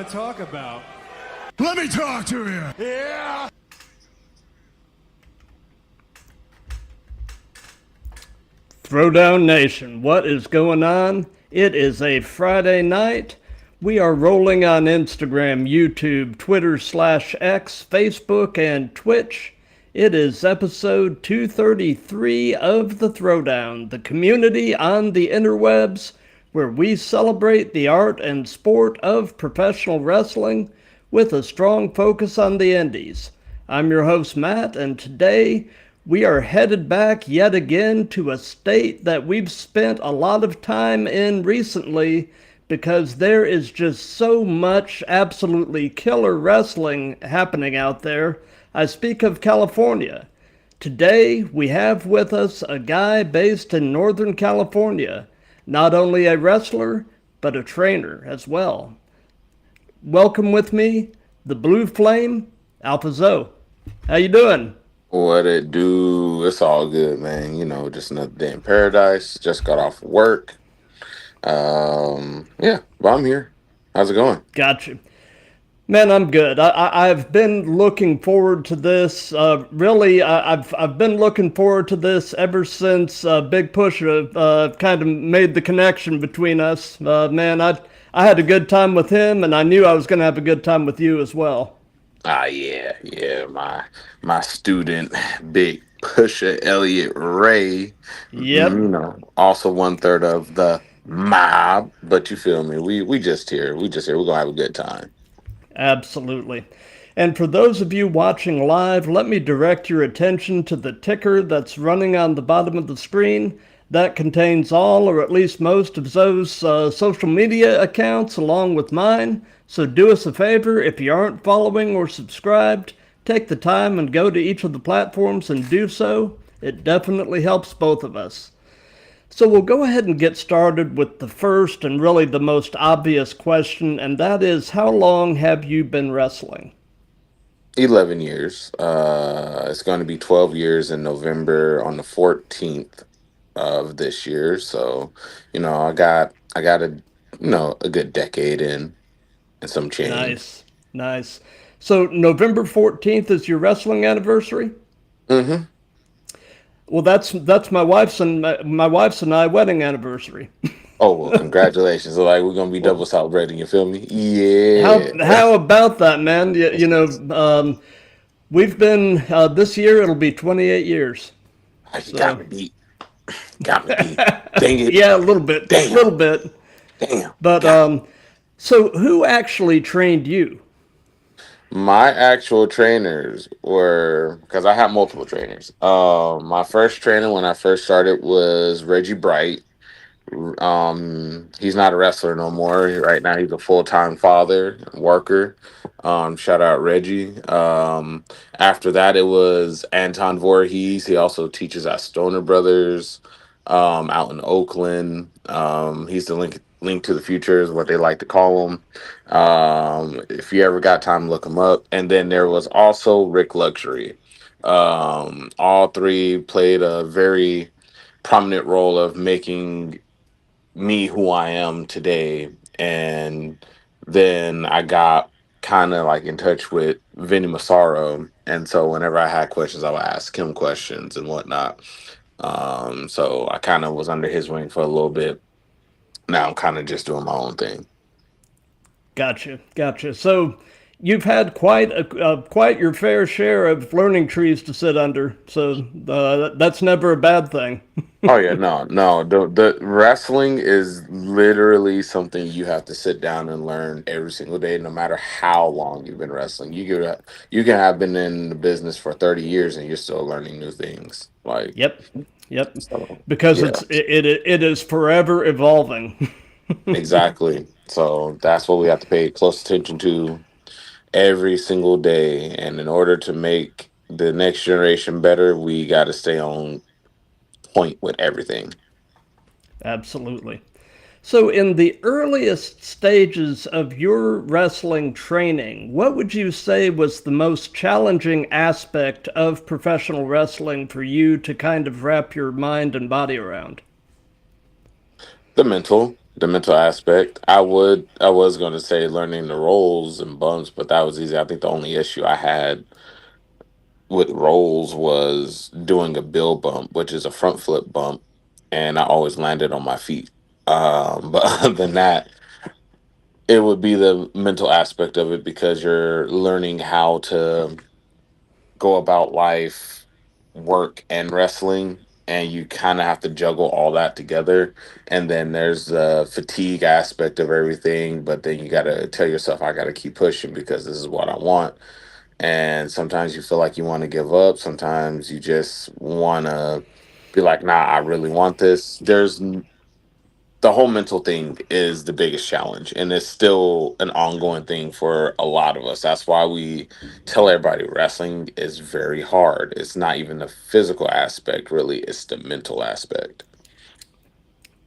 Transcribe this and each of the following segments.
want to talk about. Let me talk to you. Yeah! Throwdown Nation, what is going on? It is a Friday night. We are rolling on Instagram, YouTube, Twitter/X, Facebook, and Twitch. It is episode 233 of the Throwdown, the community on the interwebs, where we celebrate the art and sport of professional wrestling with a strong focus on the indies. I'm your host, Matt, and today we are headed back yet again to a state that we've spent a lot of time in recently because there is just so much absolutely killer wrestling happening out there. I speak of California. Today, we have with us a guy based in Northern California, not only a wrestler, but a trainer as well. Welcome with me, the Blue Flame, Alpha Zoe. How you doing? What it do? It's all good, man. You know, just another day in paradise. Just got off work. Yeah, but I'm here. How's it going? Gotcha. Man, I'm good. I've been looking forward to this. I've been looking forward to this ever since Big Pusha kind of made the connection between us. Man, I had a good time with him, and I knew I was going to have a good time with you as well. Yeah. My student, Big Pusha Elliott Ray. Yep. You know, also 1/3 of the mob. But you feel me? We just here. We're gonna have a good time. Absolutely. And for those of you watching live, let me direct your attention to the ticker that's running on the bottom of the screen. That contains all, or at least most, of Zoe's social media accounts along with mine. So do us a favor, if you aren't following or subscribed, take the time and go to each of the platforms and do so. It definitely helps both of us. So we'll go ahead and get started with the first and really the most obvious question, and that is, how long have you been wrestling? 11 years. It's going to be 12 years in November on the 14th of this year. So, you know, I got a good decade in and some change. Nice. So November 14th is your wrestling anniversary? Mm-hmm. Well, that's my wife's and my wife's and I wedding anniversary. Oh well, congratulations! So, like, we're gonna be double celebrating. You feel me? Yeah. How about that, man? We've been this year. It'll be 28 years. You got me beat. Got me beat. Dang it. Yeah, a little bit. Damn. A little bit. Damn. But so who actually trained you? My actual trainers were, because I have multiple trainers. My first trainer when I first started was Reggie Bright. He's not a wrestler no more. Right now, he's a full-time father, worker. Shout out Reggie. After that, it was Anton Voorhees. He also teaches at Stoner Brothers, out in Oakland. He's the link to the future is what they like to call him. If you ever got time, look him up. And then there was also Rick Luxury. All three played a very prominent role of making me who I am today. And then I got kind of like in touch with Vinny Massaro. And so whenever I had questions, I would ask him questions and whatnot. So I kind of was under his wing for a little bit. Now I'm kind of just doing my own thing. Gotcha. So you've had quite your fair share of learning trees to sit under. So that's never a bad thing. Oh yeah, no. The wrestling is literally something you have to sit down and learn every single day, no matter how long you've been wrestling. You can have been in the business for 30 years and you're still learning new things. Like Yep. so, Because yeah, it is forever evolving. exactly. So that's what we have to pay close attention to every single day. And in order to make the next generation better, we got to stay on point with everything. Absolutely. So, in the earliest stages of your wrestling training, what would you say was the most challenging aspect of professional wrestling for you to kind of wrap your mind and body around? The mental. The mental aspect, I was going to say learning the roles and bumps, but that was easy. I think the only issue I had with rolls was doing a bill bump, which is a front flip bump, and I always landed on my feet. But other than that, it would be the mental aspect of it because you're learning how to go about life, work, and wrestling, and you kind of have to juggle all that together. And then there's the fatigue aspect of everything, but then you got to tell yourself, I got to keep pushing because this is what I want. And sometimes you feel like you want to give up. Sometimes you just want to be like, nah, I really want this. The whole mental thing is the biggest challenge, and it's still an ongoing thing for a lot of us. That's why we tell everybody wrestling is very hard. It's not even the physical aspect, really, it's the mental aspect.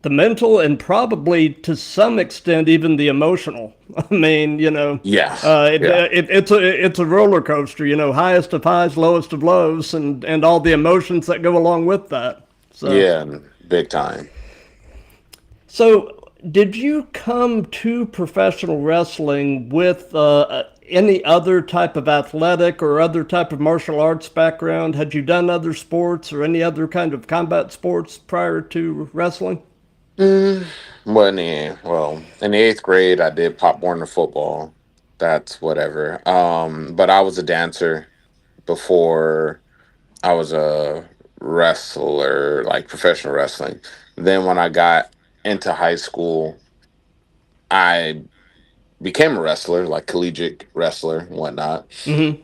The mental and probably to some extent even the emotional. I mean, Yeah. Yeah. it's a roller coaster. Highest of highs, lowest of lows, and all the emotions that go along with that. So, Yeah, big time. so did you come to professional wrestling with any other type of athletic or other type of martial arts background? Had you done other sports or any other kind of combat sports prior to wrestling? Mm, in the eighth grade, I did Pop Warner football. That's whatever. But I was a dancer before I was a wrestler, like professional wrestling. Then when I got into high school, I became a wrestler, like collegiate wrestler and whatnot. Mm-hmm.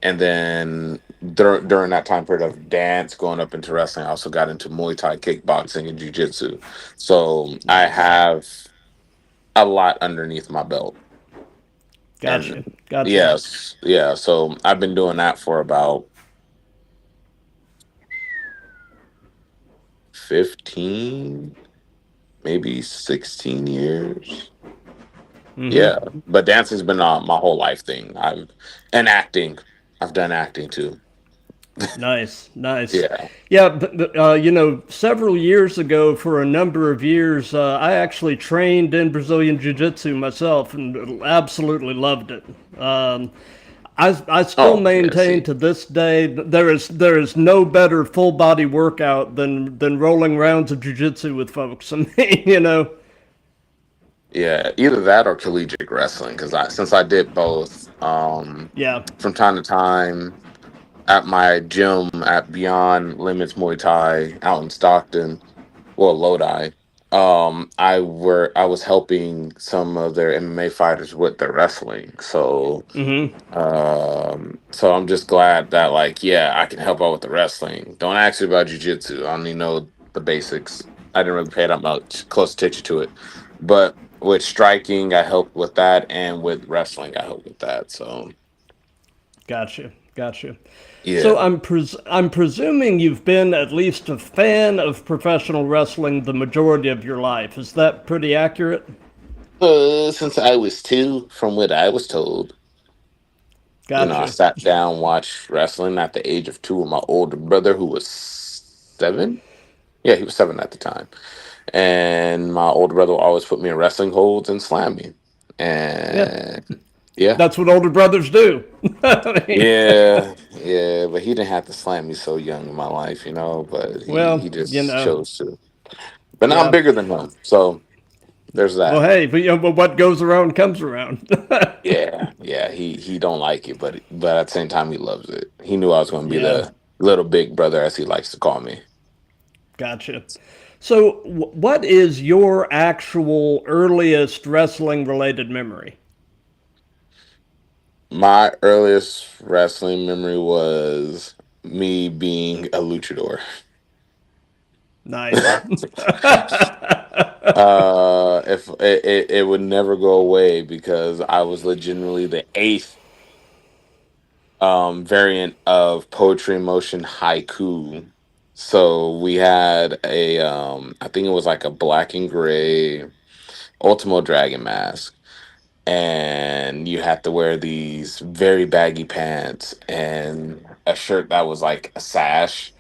And then during that time period of dance, going up into wrestling, I also got into Muay Thai, kickboxing, and jujitsu. So I Nice. have a lot underneath my belt. Gotcha. And Gotcha. yes, yeah. So I've been doing that for about 15, maybe 16 years. Yeah, Mm-hmm. but dancing's been my whole life thing. And acting. I've done acting too. Nice, nice. Yeah. Yeah, several years ago, for a number of years, I actually trained in Brazilian Jiu Jitsu myself and absolutely loved it. I still Oh, yeah. maintain See, to this day that there is no better full body workout than rolling rounds of Jiu Jitsu with folks. I mean, yeah, either that or collegiate wrestling. Because since I did both, yeah. from time to time at my gym at Beyond Limits Muay Thai out in Stockton, well, Lodi. I was helping some of their MMA fighters with their wrestling. Mm-hmm. So I'm just glad that, like, yeah, I can help out with the wrestling. Don't ask me about jujitsu. I only know the basics. I didn't really pay that much close attention to it, but with striking, I helped with that, and with wrestling, I helped with that. So Gotcha, gotcha. So yeah, I'm presuming you've been at least a fan of professional wrestling the majority of your life. Is that pretty accurate? since I was two, from what I was told, I Gotcha. sat down, watched wrestling at the age of two with my older brother, who was 7. Yeah, he was 7 at the time. And my older brother would always put me in wrestling holds and slam me. Yeah, And yeah, that's what older brothers do. I mean, yeah, but he didn't have to slam me so young in my life, but he well, just chose to. But now I'm yeah. bigger than him, so there's Well, that. hey, but what goes around comes around. Yeah, yeah, he don't like it, but at the same time he loves it. He knew I was going to be Yeah, the little big brother, as he likes to call me. gotcha. So, what is your actual earliest wrestling related memory? My earliest wrestling memory was me being a luchador. Nice. If it would never go away because I was legitimately the eighth variant of poetry in motion haiku. So we had I think it was like a black and gray Ultimo Dragon mask, and you had to wear these very baggy pants and a shirt that was like a sash.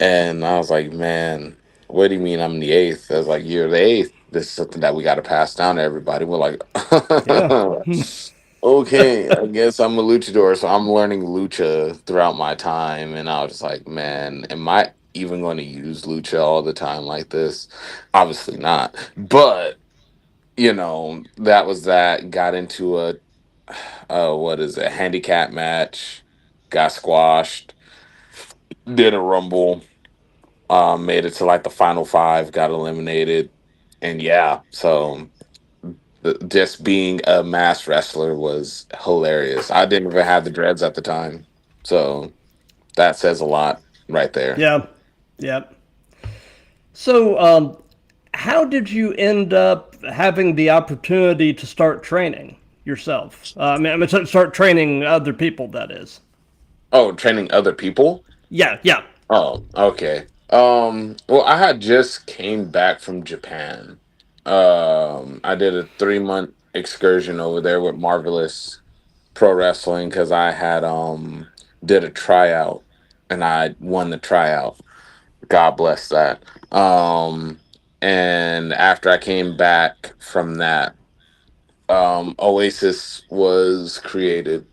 And I was like, man, what do you mean I'm the eighth? I was like, you're the eighth. this is something that we got to pass down to everybody. We're like, Yeah. okay, I guess I'm a luchador, so I'm learning lucha throughout my time, and I was just like, man, am I even going to use lucha all the time like this? Obviously not, but that was that. Got into a what is it, handicap match, got squashed, did a rumble, made it to like the final five, got eliminated, and yeah, so just being a mass wrestler was hilarious. I didn't even have the dreads at the time, so that says a lot right there. Yeah. Yeah. So, how did you end up having the opportunity to start training yourself? Start training other people. That is. Oh, training other people. Yeah. Yeah. Oh, okay. Well, I had just came back from Japan. I did a 3 month excursion over there with Marvelous Pro Wrestling because I had did a tryout and I won the tryout. God bless that. And after I came back from that, Oasis was created.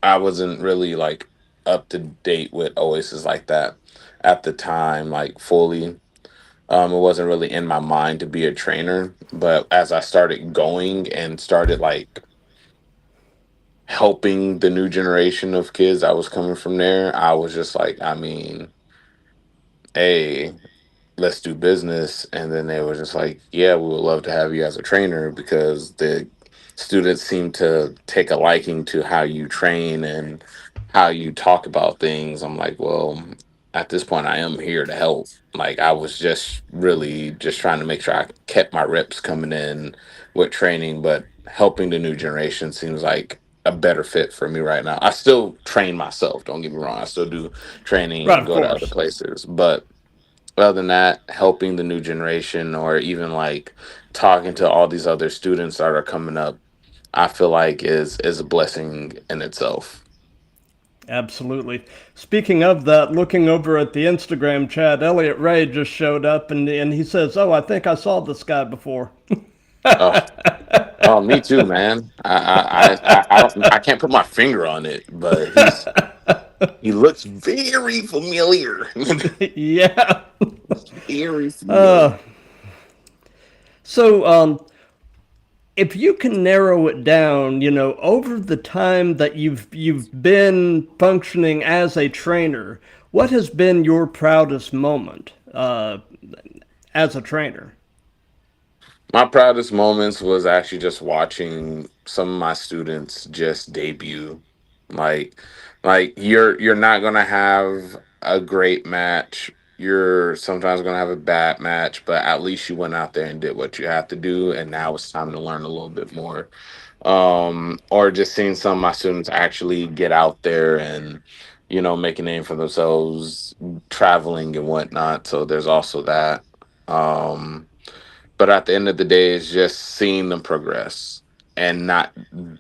I wasn't really like up to date with Oasis like that at the time, like fully. It wasn't really in my mind to be a trainer, but as I started going and started like helping the new generation of kids that was coming from there, I was just like, I mean, hey, let's do business. And then they were just like, yeah, we would love to have you as a trainer because the students seem to take a liking to how you train and how you talk about things. I'm like, well, at this point I am here to help. Like I was just really just trying to make sure I kept my reps coming in with training, but helping the new generation seems like a better fit for me right now. I still train myself, don't get me wrong. I still do training Right. and Of go to other course. places, but other than that, helping the new generation or even like talking to all these other students that are coming up, I feel like is a blessing in itself. Absolutely. Speaking of that, looking over at the Instagram chat, Elliot Ray just showed up and he says, "Oh, I think I saw this guy before." Oh, oh, me too, man. I can't put my finger on it, but he looks very familiar. Yeah. Very familiar. So, if you can narrow it down, over the time that you've been functioning as a trainer, what has been your proudest moment as a trainer? My proudest moments was actually just watching some of my students just debut. Like you're not gonna have a great match. You're sometimes gonna have a bad match, but at least you went out there and did what you have to do, and now it's time to learn a little bit more. Or just seeing some of my students actually get out there and make a name for themselves, traveling and whatnot. So there's also that. Um, but at the end of the day, it's just seeing them progress and not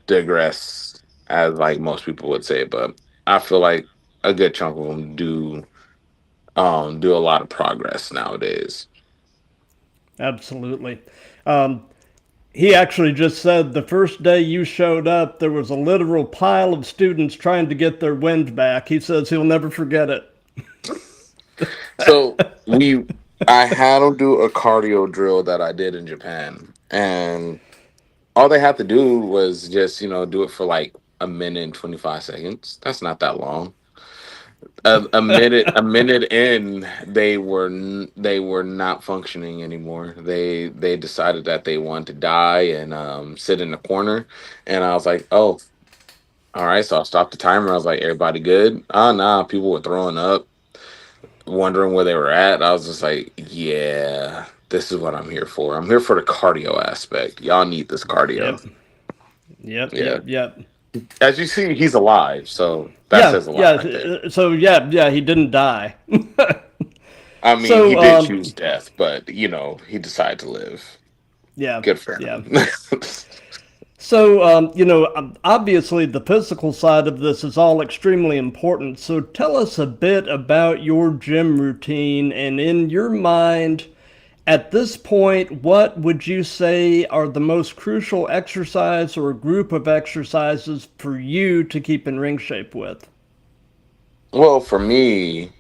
digress, as like most people would say. But I feel like a good chunk of them do a lot of progress nowadays. Absolutely. Um, he actually just said the first day you showed up, there was a literal pile of students trying to get their wind back. He says he'll never forget it. So I had them do a cardio drill that I did in Japan, and all they had to do was just do it for like a minute and 25 seconds. That's not that long. A minute in, they were not functioning anymore. They decided that they wanted to die and sit in the corner, and I was like, oh, all right. So I stopped the timer. I was like, everybody good? Oh, nah, people were throwing up, wondering where they were at. I was just like, yeah, this is what I'm here for. I'm here for the cardio aspect. Y'all need this cardio. Yep. Yep. Yeah. Yep. Yep. As you see, he's alive, so that Yeah. says a lot Yeah. right there. So yeah. Yeah. He didn't die. I mean, he So did choose death, but he decided to live. yeah. Good for Yeah. him. So, obviously, the physical side of this is all extremely important. So, tell us a bit about your gym routine and, in your mind, At this point, what would you say are the most crucial exercise or group of exercises for you to keep in ring shape with? Well, for me,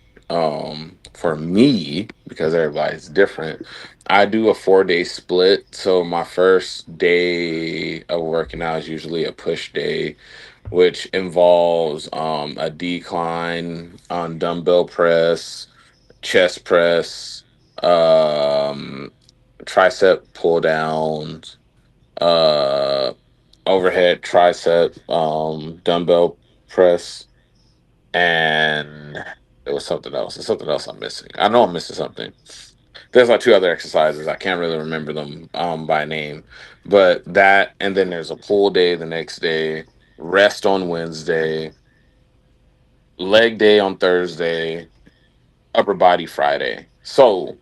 because everybody's different, I do a 4 day split. So my first day of working out is usually a push day, which involves a decline on dumbbell press, chest press, um, tricep pull downs, uh, overhead tricep dumbbell press, and there was something else. There's something else I'm missing. I know I'm missing something. There's like two other exercises. I can't really remember them by name, but that, and then there's a pull day the next day, rest on Wednesday, leg day on Thursday, upper body Friday. So,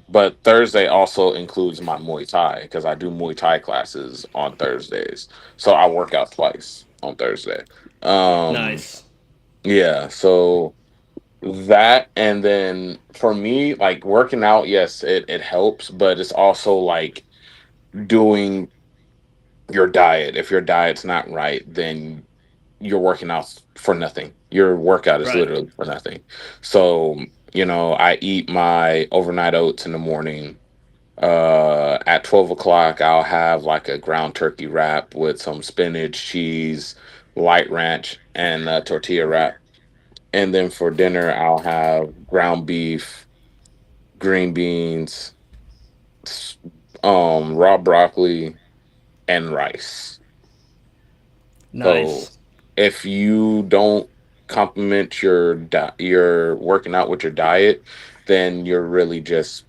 but Thursday also includes my Muay Thai because I do Muay Thai classes on Thursdays. So I work out twice on Thursday. Um, Nice. yeah, so that, and then for me, like working out, yes, it helps, but it's also like doing your diet. If your diet's not right, then you're working out for nothing. Your workout is Right. literally for nothing. So, I eat my overnight oats in the morning. At 12 o'clock, I'll have like a ground turkey wrap with some spinach, cheese, light ranch, and a tortilla wrap. And then for dinner, I'll have ground beef, green beans, s- raw broccoli, and rice. So Nice. if you don't complement your working out with your diet, then you're really just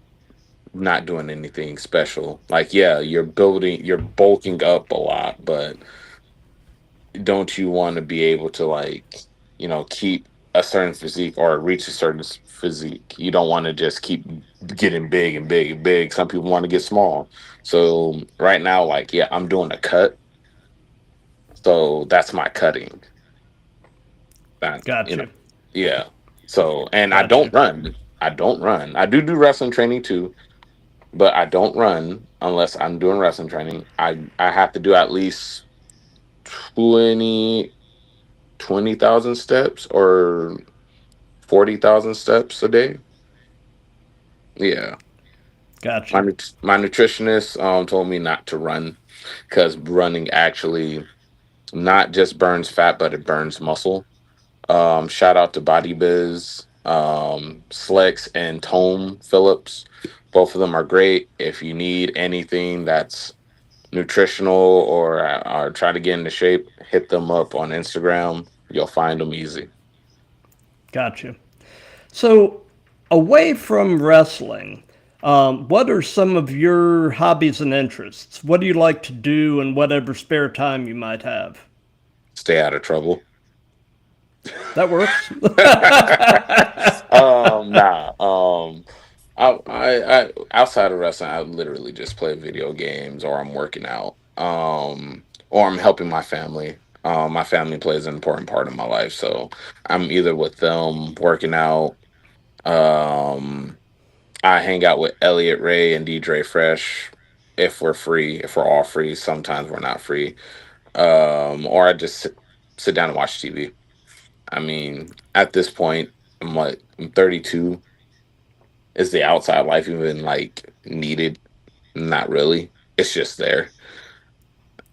not doing anything special. Like, yeah, you're bulking up a lot, but don't you want to be able to, like, keep a certain physique or reach a certain physique? You don't want to just keep getting big and big and big. Some people want to get small. So right now, like, yeah, I'm doing a cut. So that's my cutting. That, Gotcha. yeah. So, and I don't Gotcha. run. I don't run. I do wrestling training too, but I don't run unless I'm doing wrestling training. I have to do at least 20 20,000 steps or 40,000 steps a day. Yeah. My Gotcha. my nutritionist told me not to run because running actually not just burns fat, but it burns muscle. Shout out to Body Biz, Slex, and Tome Phillips. Both of them are great. If you need anything that's nutritional or try to get into shape, hit them up on Instagram. You'll find them easy. Gotcha. So, away from wrestling, what are some of your hobbies and interests? What do you like to do in whatever spare time you might have? Stay out of trouble. That works. Nah. I outside of wrestling, I literally just play video games or I'm working out. Or I'm helping my family. My family plays an important part of my life, so I'm either with them working out. Um, I hang out with Elliot Ray and DJ Fresh if we're free. If we're all free, sometimes we're not free. Or I just sit down and watch TV. I mean, at this point, I'm 32. Is the outside life even like needed? Not really. It's just there.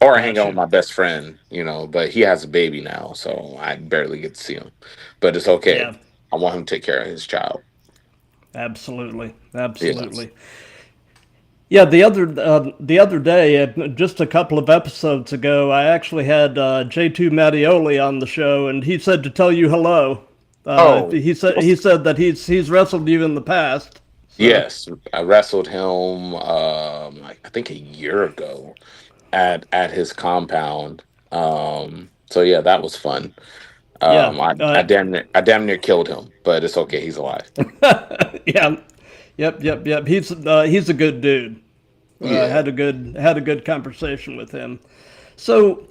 Or I hang out with Gotcha. my best friend, but he has a baby now, so I barely get to see him. But it's okay. Yeah, I want him to take care of his child. absolutely. Yes. Absolutely. Yeah, the other day, just a couple of episodes ago, I actually had J2 Mattioli on the show, and he said to tell you hello. Oh, He said that he's wrestled you in the past. So yes. I wrestled him like I think a year ago at his compound. So yeah, that was fun. yeah, I damn near killed him, but it's okay. He's alive. yeah, yep. He's a good dude. Yeah. Had a good conversation with him. So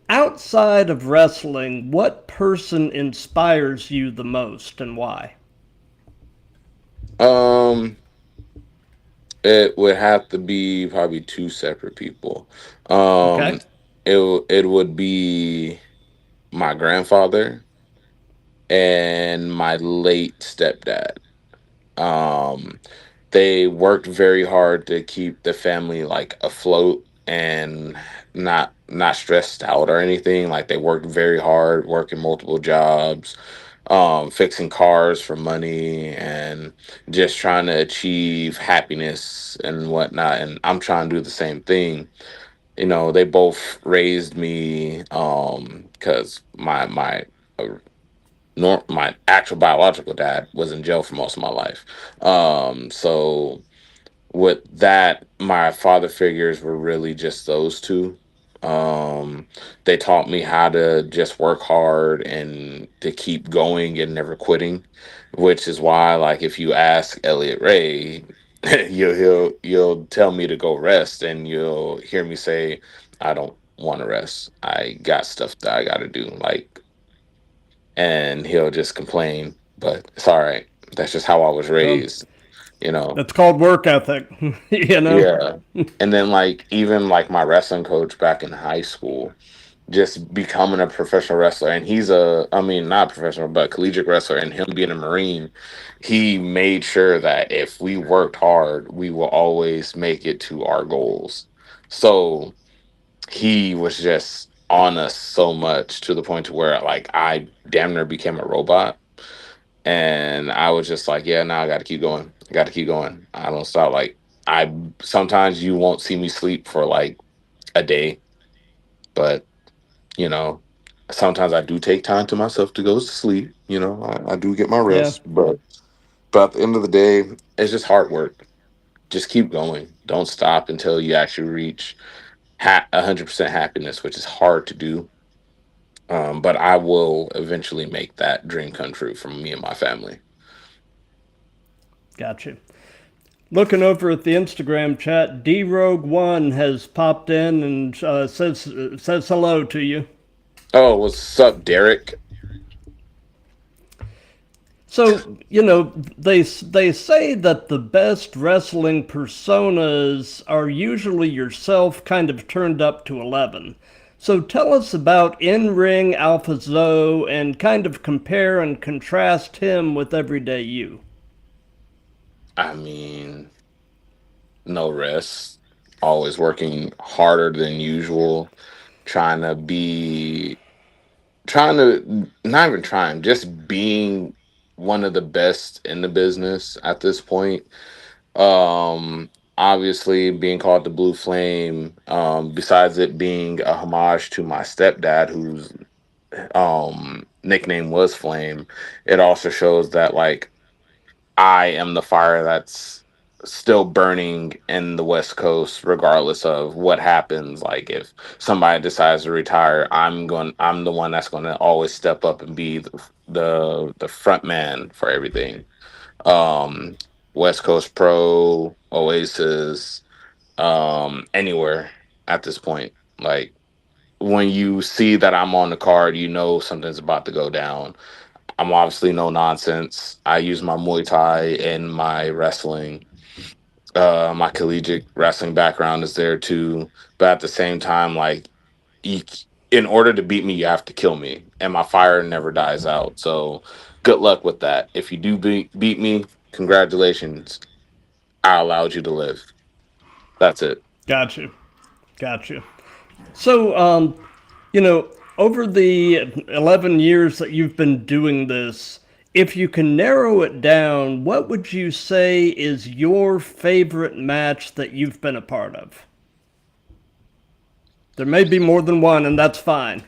outside of wrestling, what person inspires you the most and why? Um, It would have to be probably two separate people. Okay. Um, it would be my grandfather and my late stepdad. Um, they worked very hard to keep the family like afloat and not stressed out or anything. Like they worked very hard, working multiple jobs, fixing cars for money and just trying to achieve happiness and whatnot. And I'm trying to do the same thing. You know, they both raised me because uh, my actual biological dad was in jail for most of my life. So with that, my father figures were really just those two. Um, they taught me how to just work hard and to keep going and never quitting, which is why, like, if you ask Elliot Ray, you'll tell me to go rest, and you'll hear me say, "I don't want to rest. I got stuff that I got to do." Like, and he'll just complain, but it's all right. That's just how I was Well, raised, you know. that's called work ethic. You know. Yeah. And then like even like my wrestling coach back in high school, just becoming a professional wrestler, and he's a I mean not professional but collegiate wrestler, and him being a Marine, he made sure that if we worked hard, we will always make it to our goals. So he was just on us so much to the point to where like I damn near became a robot. And I was just like, yeah, now I got to keep going. I got to keep going. I don't stop. Like, I sometimes you won't see me sleep for like a day, but you know, sometimes I do take time to myself to go to sleep. You know, I do get my Yeah. rest, but at the end of the day, it's just hard work. Just keep going. Don't stop until you actually reach 100% happiness, which is hard to do. But I will eventually make that dream come true for me and my family. Gotcha. Looking over at the Instagram chat, D Rogue One has popped in and says hello to you. Oh, what's up, Derek? So they say that the best wrestling personas are usually yourself, kind of turned up to 11. So tell us about in ring Alpha Zoe and kind of compare and contrast him with everyday you. I mean, no rest, always working harder than usual, trying to be, trying to, not even trying, just being one of the best in the business at this point. Um, Obviously, being called the Blue Flame, besides it being a homage to my stepdad, whose nickname was Flame, it also shows that, like, I am the fire that's still burning in the West Coast, regardless of what happens. Like if somebody decides to retire, I'm the one that's gonna always step up and be the front man for everything. Um, West Coast Pro, Oasis, anywhere at this point. Like when you see that I'm on the card, you know something's about to go down. I'm obviously no nonsense. I use my Muay Thai and my wrestling. My collegiate wrestling background is there too, but at the same time, like, you, in order to beat me, you have to kill me, and my fire never dies out. So, good luck with that. If you do beat me, congratulations. I allowed you to live. That's it. Gotcha. Gotcha. So, you know, over the 11 years that you've been doing this, if you can narrow it down, what would you say is your favorite match that you've been a part of? There may be more than one, and that's fine.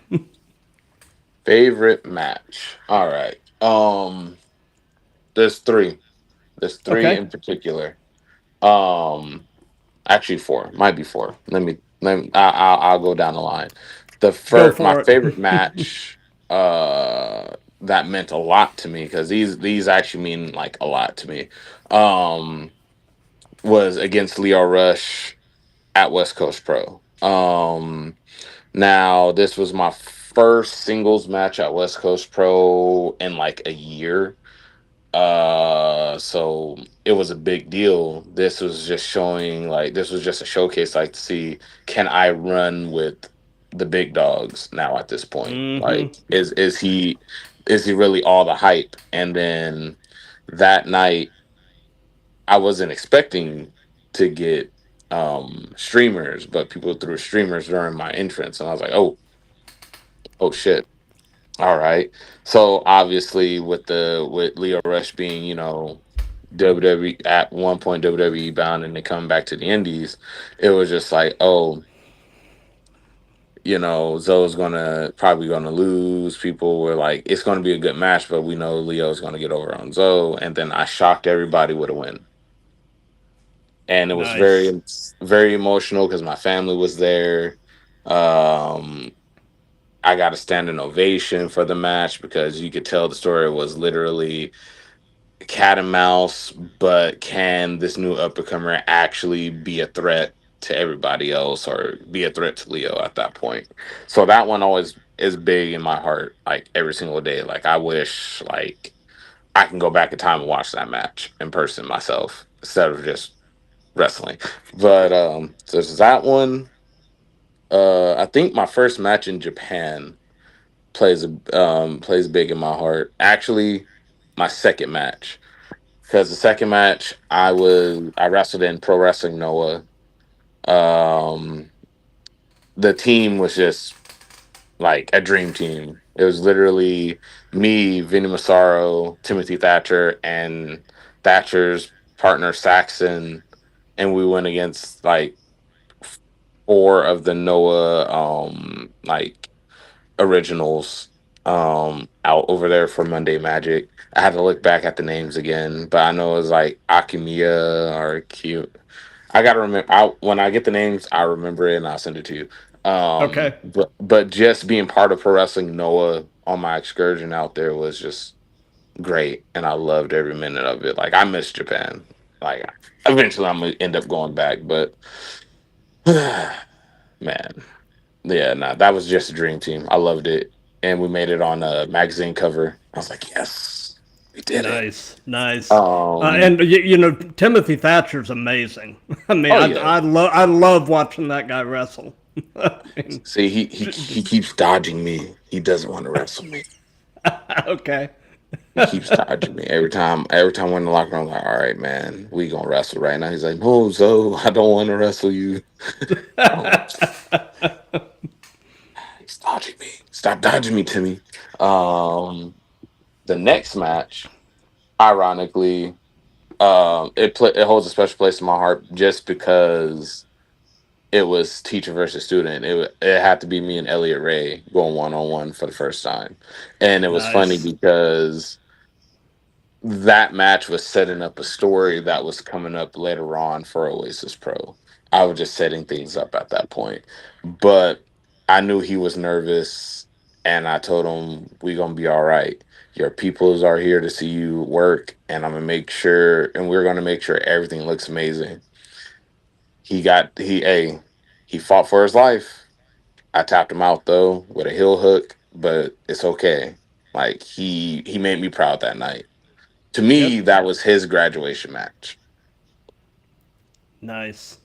Favorite match. All right. There's three. There's three Okay, in particular. Um, Actually, four. Might be four. I'll go down the line. go My for favorite it. match that meant a lot to me, because these actually mean like a lot to me. Um, was against Leo Rush at West Coast Pro. Now this was my first singles match at West Coast Pro in like a year. So it was a big deal. This was just showing, like, this was just a showcase, like, to see, can I run with the big dogs now at this point? Like, is he really all the hype? And then that night I wasn't expecting to get streamers, but people threw streamers during my entrance, and I was like, oh shit. All right. So obviously, with Leo Rush being, WWE at one point WWE bound, and they come back to the Indies, it was just like, oh, Zoe's probably gonna lose. People were like, it's gonna be a good match, but we know Leo's gonna get over on Zoe, and then I shocked everybody with a win. And it was Nice. very, very emotional because my family was there. Um, I got a standing ovation for the match because you could tell the story was literally cat and mouse, but can this new uppercomer actually be a threat to everybody else or be a threat to Leo at that point? So that one always is big in my heart, like every single day. Like I wish like I can go back in time and watch that match in person myself instead of just wrestling. But so there's that one. I think my first match in Japan plays big in my heart. Actually, my second match, because the second match I wrestled in Pro Wrestling Noah. Um, the team was just like a dream team. It was literally me, Vinny Massaro, Timothy Thatcher, and Thatcher's partner Saxon, and we went against like four of the Noah like originals out over there for Monday Magic. I had to look back at the names again, but I know it was like Akimiya or Q. I gotta remember. When I get the names, I remember it and I'll send it to you. Okay. But just being part of Pro Wrestling Noah on my excursion out there was just great, and I loved every minute of it. Like I miss Japan. Like eventually, I'm gonna end up going back, but man, yeah, nah, that was just a dream team. I loved it, and we made it on a magazine cover. I was like, yes, we did it. Nice, nice. Um, And Timothy Thatcher's amazing. I mean, oh I yeah. I love I love watching that guy wrestle. I mean, See, he keeps dodging me. He doesn't want to wrestle me. okay. He keeps dodging me every time. Every time we're in the locker room, I'm like, all right, man, we gonna wrestle right now. He's like, no, Zoe, I don't want to wrestle you. Um, he's dodging me. Stop dodging me, Timmy. Um, the next match, ironically, it holds a special place in my heart just because it was teacher versus student. It had to be me and Elliot Ray going 1-on-1 for the first time, and it was funny Nice. because that match was setting up a story that was coming up later on for Oasis Pro. I was just setting things up at that point, but I knew he was nervous, and I told him we gonna be all right. Your peoples are here to see you work, and I'm gonna make sure, and we're gonna make sure everything looks amazing. He fought for his life. I tapped him out though with a heel hook, but it's okay. Like he made me proud that night. To me, Yep. that was his graduation match. Nice.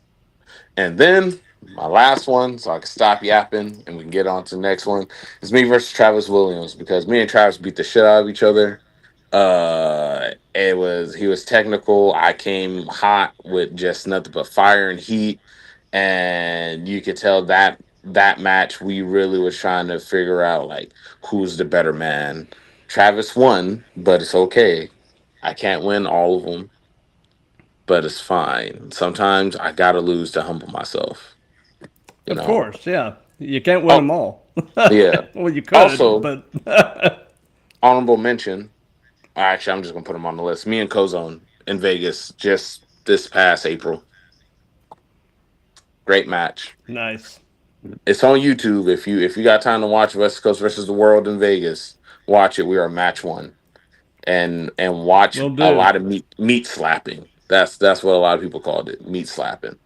And then my last one, so I can stop yapping and we can get on to the next one, is me versus Travis Williams because me and Travis beat the shit out of each other. He was technical. I came hot with just nothing but fire and heat, and you could tell that match we really was trying to figure out like who's the better man. Travis won, but it's okay. I can't win all of them, but it's fine. Sometimes I gotta lose to humble myself. You Of know. course, yeah. You can't win Oh them all. yeah. Well, you could, Also, but honorable mention. Actually, I'm just gonna put them on the list. Me and Cozone in Vegas just this past April. Great match. nice. It's on YouTube. If you got time to watch West Coast versus the World in Vegas, watch it. We are match one, and watch Will a do. lot of meat slapping. That's what a lot of people called it. Meat slapping.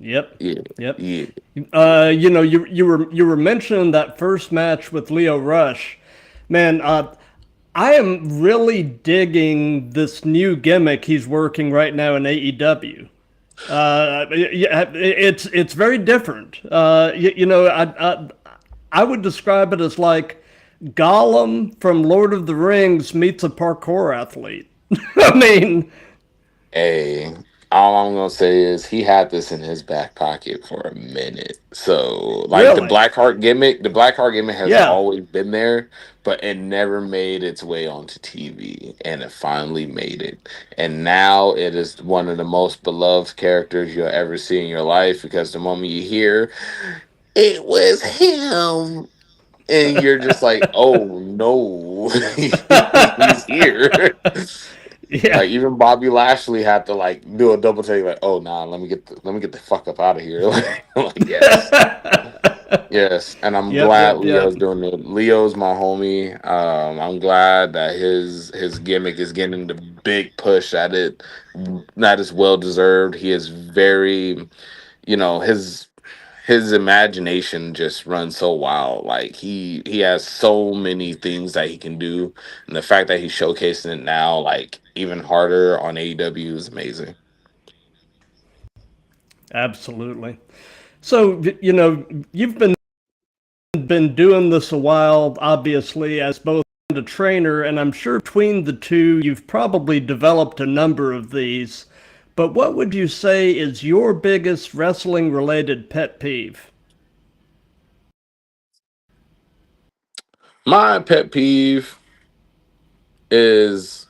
Yep. Yeah, Yep. yeah, yeah. You were mentioning that first match with Leo Rush. Man, I am really digging this new gimmick he's working right now in AEW. Yeah, it's very different. I would describe it as like Gollum from Lord of the Rings meets a parkour athlete. I mean, Hey, all I'm gonna say is he had this in his back pocket for a minute. So, like really? the Blackheart gimmick has Yeah. always been there, but it never made its way onto TV, and it finally made it. And now it is one of the most beloved characters you'll ever see in your life because the moment you hear it was him, and you're just like, oh no, he's here. Yeah. Like even Bobby Lashley had to like do a double take, like, oh nah, let me get the fuck up out of here. Like, yes. Yes. And I'm Yep, glad yep, yep. Leo's doing it. Leo's my homie. I'm glad that his gimmick is getting the big push at it. That is well deserved. He is very, you know, his imagination just runs so wild. Like he has so many things that he can do, and the fact that he's showcasing it now, like even harder on AEW, is amazing. Absolutely. So, you've been doing this a while, obviously, as both a trainer, and I'm sure between the two, you've probably developed a number of these. But what would you say is your biggest wrestling related pet peeve? My pet peeve is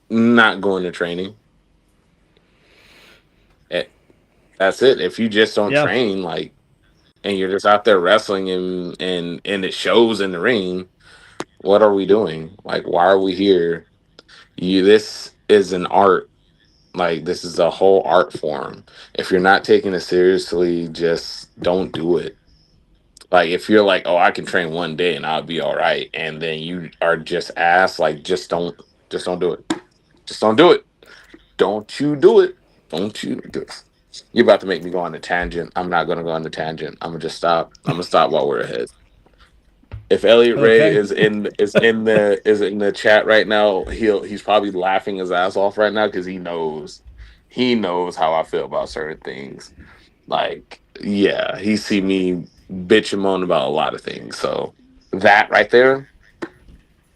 not going to training. Eh, That's it. If you just don't Yeah, train, like, and you're just out there wrestling and it shows in the ring, what are we doing? Like, why are we here? You This is an art. Like, this is a whole art form. If you're not taking it seriously, just don't do it. Like, if you're like, oh, I can train one day and I'll be all right, and then you are just ass, like, just don't do it. Just don't do it. Don't you do it. Don't you do it. You're about to make me go on a tangent. I'm not gonna go on a tangent. I'm gonna just stop. I'm gonna stop while we're ahead. If Elliot Ray okay. is in the chat right now, he's probably laughing his ass off right now because he knows how I feel about certain things. Like, yeah, he see me bitch and moan about a lot of things. So that right there,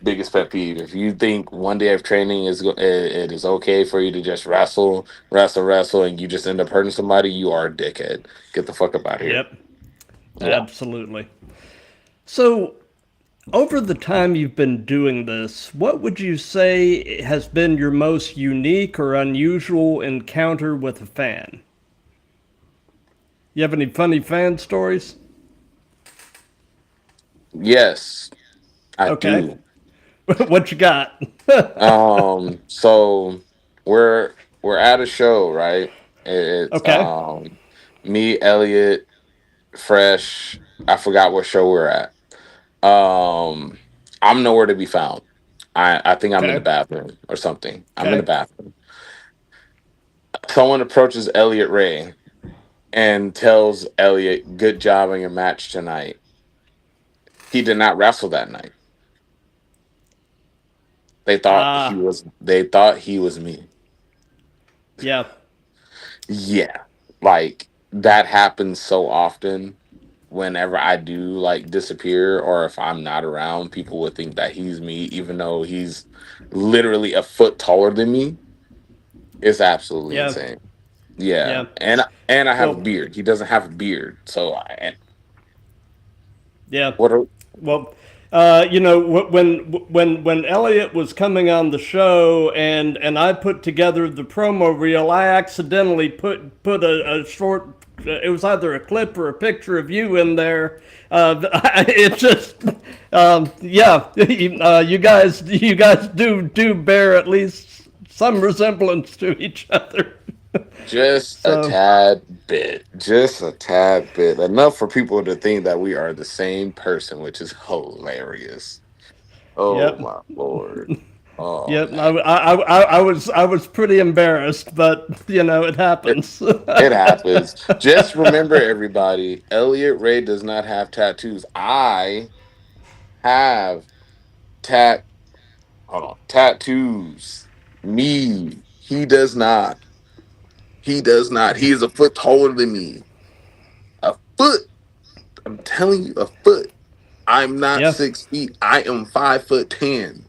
biggest pet peeve. If you think one day of training it is okay for you to just wrestle, and you just end up hurting somebody, you are a dickhead. Get the fuck up out of here. Yep, Yeah. absolutely. So, over the time you've been doing this, what would you say has been your most unique or unusual encounter with a fan? You have any funny fan stories? Yes, I Okay. do. What you got? So we're we're at a show, right? It's Okay. me, Elliot, Fresh. I forgot what show we're at. Um, I'm nowhere to be found. I think I'm in the Okay. bathroom or something. I'm in the Okay. bathroom. Someone approaches Elliot Ray and tells Elliot, "Good job on your match tonight." He did not wrestle that night. Ah, They thought he was me. yeah. Yeah. Like that happens so often whenever I do like disappear or if I'm not around, people would think that he's me, even though he's literally a foot taller than me. It's absolutely Yeah. insane. Yeah. Yeah. And I have a Well, beard. He doesn't have a beard. So yeah. what are Well, when Elliot was coming on the show and I put together the promo reel, I accidentally put a short. It was either a clip or a picture of you in there. It's just, yeah. You guys do bear at least some resemblance to each other. just a So, tad bit. Just a tad bit. Enough for people to think that we are the same person, which is hilarious. Oh yep. my lord. Oh Yep, man. I was pretty embarrassed, but it It, happens. it happens. Just remember, everybody, Elliot Ray does not have tattoos. I have tat. Hold on. Tattoos. Me. He does not. He does not. He is a foot taller than me. A foot. I'm telling you, a foot. I'm not Yeah. 6 feet. I am 5'10",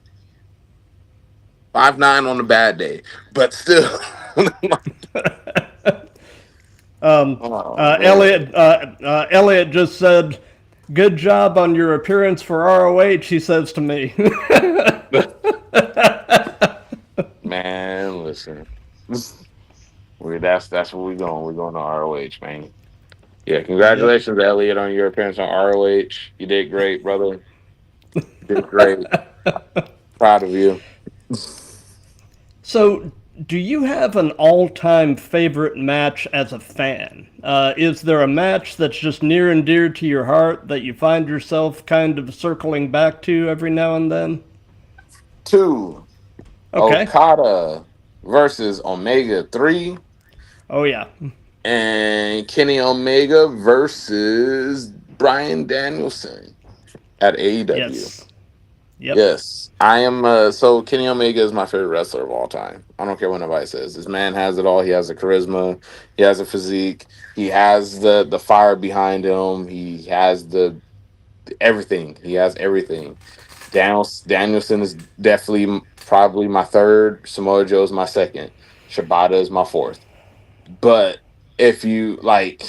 5'9" on a bad day, but still. Oh man. Elliot just said, "Good job on your appearance for ROH." He says to me. Man, listen. That's where we going. We're going to ROH, man. Yeah, Yep. congratulations, Elliot, on your appearance on ROH. You did great, brother. You did great. Proud of you. So, do you have an all-time favorite match as a fan? Is there a match that's just near and dear to your heart that you find yourself kind of circling back to every now and then? 2, Okay. Okada versus Omega 3, Oh yeah. and Kenny Omega versus Brian Danielson at AEW. Yes. Yep. Yes, I am. So Kenny Omega is my favorite wrestler of all time. I don't care what nobody says. This man has it all. He has the charisma. He has a physique. He has the fire behind him. He has the everything. He has everything. Danielson is definitely probably my third. Samoa Joe is my second. Shibata is my fourth. But if you like,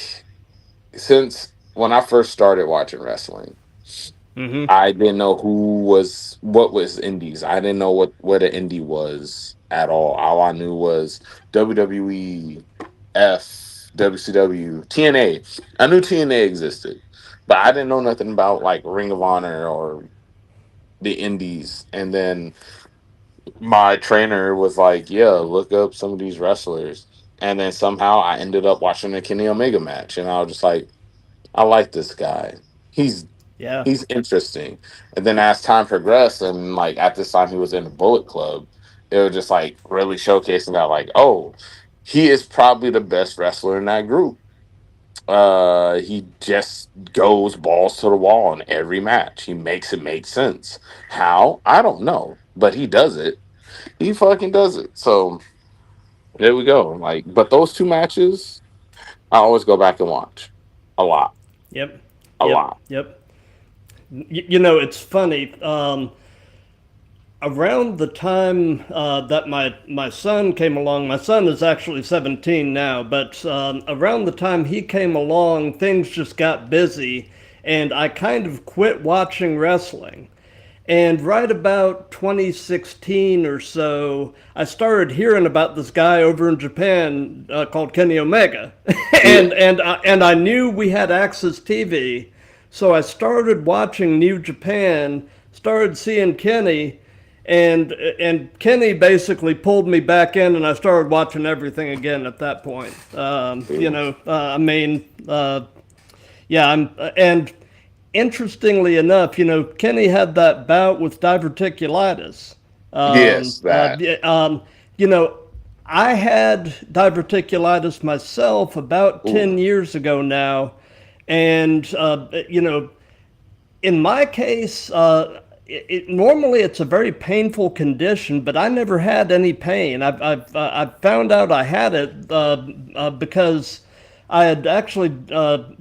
since when I first started watching wrestling, Mm-hmm. I didn't know what was indies. I didn't know what an indie was at all. All I knew was WWE, WCW, TNA. I knew TNA existed, but I didn't know nothing about like Ring of Honor or the indies. And then my trainer was like, "Yeah, look up some of these wrestlers." And then somehow I ended up watching a Kenny Omega match, and I was just like, "I like this guy. He's Yeah. he's interesting." And then as time progressed, and like at this time he was in the Bullet Club, it was just like really showcasing that, like, oh, he is probably the best wrestler in that group. He just goes balls to the wall in every match. He makes it make sense. How? I don't know, but he does it. He fucking does it. So there we go. Like, but those two matches, I always go back and watch a lot, Yep. a Yep. lot. Yep. You know, it's funny. Around the time that my son came along, my son is actually 17 now, but around the time he came along, things just got busy, and I kind of quit watching wrestling. And right about 2016 or so, I started hearing about this guy over in Japan called Kenny Omega, Yeah, and I knew we had Access TV, so I started watching New Japan, started seeing Kenny, and Kenny basically pulled me back in, and I started watching everything again at that point. Yeah, and interestingly enough, Kenny had that bout with diverticulitis. Um, yes, uh, that. y- um, you know, I had diverticulitis myself about 10 Ooh, years ago now, and in my case, normally it's a very painful condition, but I never had any pain. I've found out I had it because I had actually the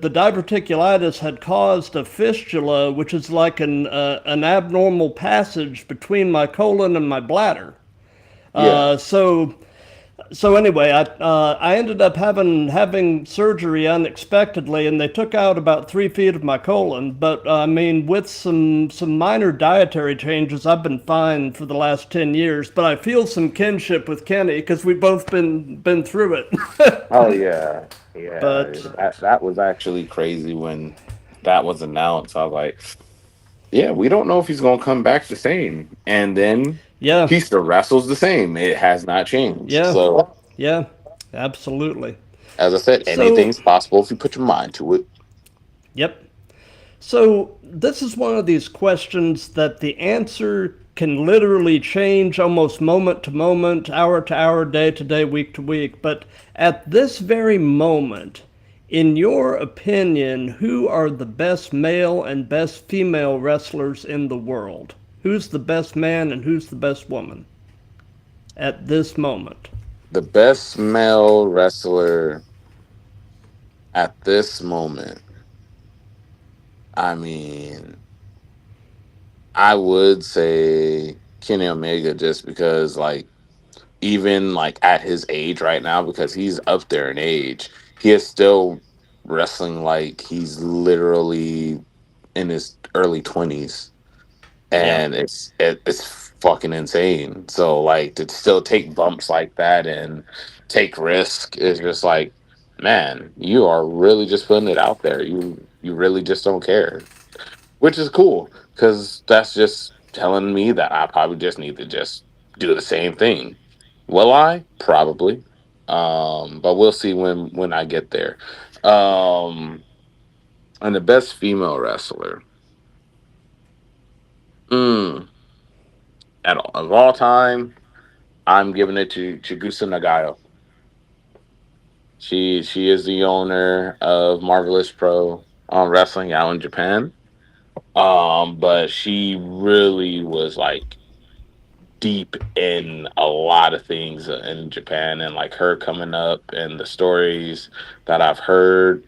diverticulitis had caused a fistula, which is like an abnormal passage between my colon and my bladder. yeah, Uh, so so anyway, I ended up having surgery unexpectedly, and they took out about 3 feet of my colon. But I mean, with some minor dietary changes, I've been fine for the last 10 years. But I feel some kinship with Kenny because we've both been through it. oh yeah, yeah. But That was actually crazy when that was announced. I was like, yeah, we don't know if he's gonna come back the same. And then yeah, he still wrestles the same. It has not changed. yeah, So yeah, absolutely. as I said, So anything's possible if you put your mind to it. yep. So, this is one of these questions that the answer can literally change almost moment to moment, hour to hour, day to day, week to week. But at this very moment, in your opinion, who are the best male and best female wrestlers in the world? Who's the best man and who's the best woman at this moment? The best male wrestler at this moment. I mean, I would say Kenny Omega just because like even like at his age right now, because he's up there in age, he is still wrestling like he's literally in his early 20s, Yeah. and it's fucking insane. So like to still take bumps like that and take risk is just like, man, you are really just putting it out there. You really just don't care, which is cool because that's just telling me that I probably just need to just do the same thing. Will I? Probably. But we'll see when I get there. Um, and the best female wrestler, mm, of all time, I'm giving it to Chigusa Nagayo. She is the owner of Marvelous Pro Wrestling out in Japan. But she really was like deep in a lot of things in Japan, and like her coming up and the stories that I've heard.